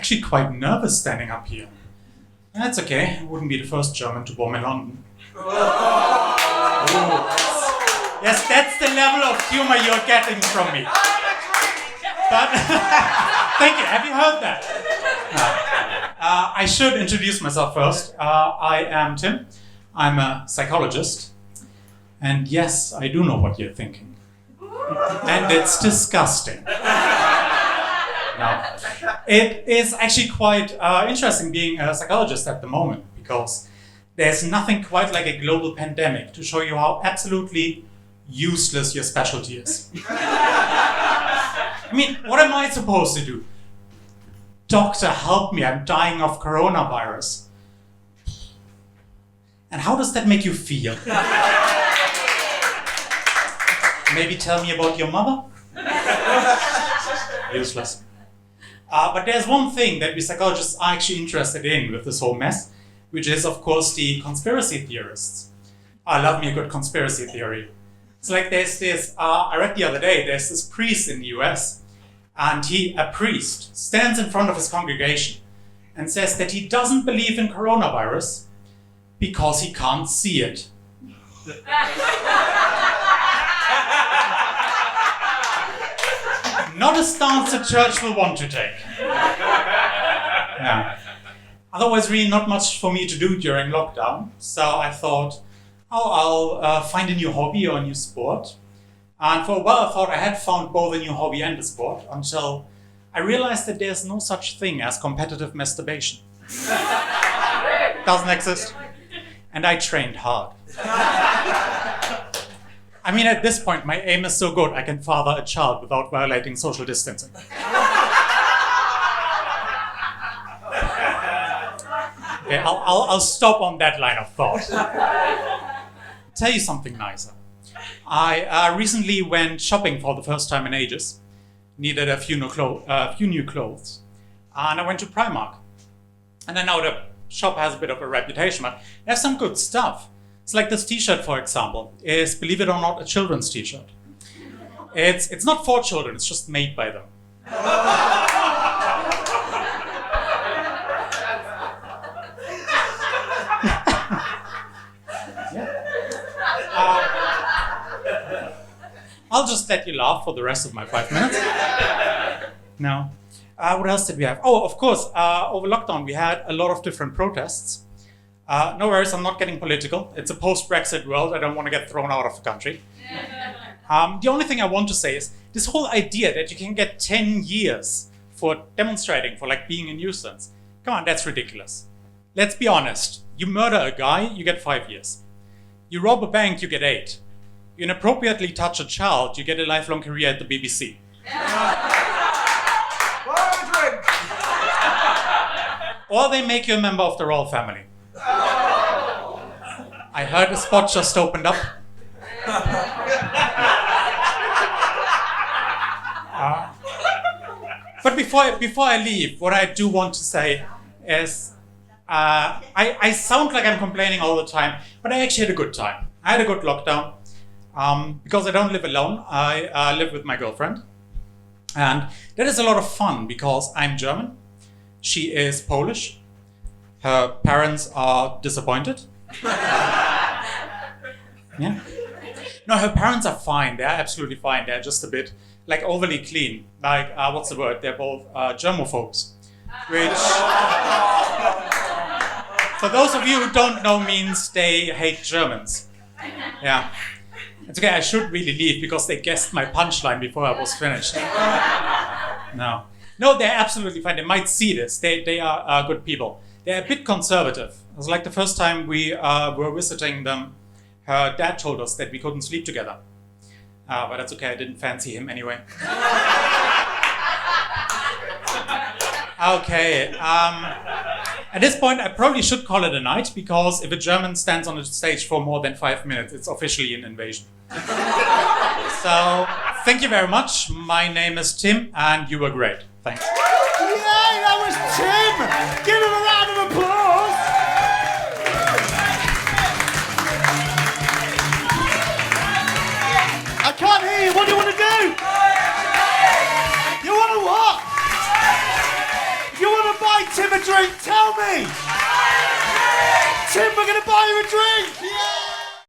actually quite nervous standing up here. That's okay. I wouldn't be the first German to bomb in London. Yes, that's the level of humor you're getting from me. But thank you. Have you heard that? I should introduce myself first. I am Tim. I'm a psychologist. And yes, I do know what you're thinking. And it's disgusting. Now, it is actually quite interesting being a psychologist at the moment, because there's nothing quite like a global pandemic to show you how absolutely useless your specialty is. I mean, what am I supposed to do? Doctor, help me, I'm dying of coronavirus. And how does that make you feel? Maybe tell me about your mother? Useless. But there's one thing that we psychologists are actually interested in with this whole mess, which is, of course, the conspiracy theorists. I love me a good conspiracy theory. It's like there's this, I read the other day, there's this priest in the US, and a priest, stands in front of his congregation and says that he doesn't believe in coronavirus because he can't see it. Not a stance the church will want to take. Yeah. Otherwise, really not much for me to do during lockdown. So I thought, I'll find a new hobby or a new sport. And for a while, I thought I had found both a new hobby and a sport until I realized that there's no such thing as competitive masturbation. Doesn't exist. And I trained hard. I mean, at this point, my aim is so good, I can father a child without violating social distancing. Okay, I'll stop on that line of thought. Tell you something nicer. I recently went shopping for the first time in ages. Needed a few new clothes. And I went to Primark. And I know the shop has a bit of a reputation, but they have some good stuff. It's like this t-shirt, for example, is, believe it or not, a children's t-shirt. It's not for children, it's just made by them. I'll just let you laugh for the rest of my 5 minutes. Now, what else did we have? Oh, of course, over lockdown we had a lot of different protests. No worries, I'm not getting political. It's a post-Brexit world. I don't want to get thrown out of the country. The only thing I want to say is this whole idea that you can get 10 years for demonstrating, for like being a nuisance. Come on, that's ridiculous. Let's be honest. You murder a guy, you get 5 years. You rob a bank, you get 8. You inappropriately touch a child, you get a lifelong career at the BBC. Or they make you a member of the royal family. I heard a spot just opened up. But before I leave, what I do want to say is, I sound like I'm complaining all the time, but I actually had a good time. I had a good lockdown. Because I don't live alone, I live with my girlfriend. And that is a lot of fun because I'm German. She is Polish. Her parents are disappointed. Yeah. No, her parents are fine. They're absolutely fine. They're just a bit like overly clean. Like, what's the word? They're both germophobes. Which, for those of you who don't know, means they hate Germans. Yeah. It's okay, I should really leave because they guessed my punchline before I was finished. No, they're absolutely fine. They might see this. They are good people. They're a bit conservative. It was like the first time we were visiting them, her dad told us that we couldn't sleep together. But that's okay, I didn't fancy him anyway. Okay, at this point I probably should call it a night, because if a German stands on the stage for more than 5 minutes, it's officially an invasion. So, thank you very much. My name is Tim, and you were great. Thanks. Yay, that was Tim! Give him a round of applause! I can't hear you. What do you want to do? You want to what? You want to drink? Tell me! Tim, we're gonna buy you a drink! Yeah!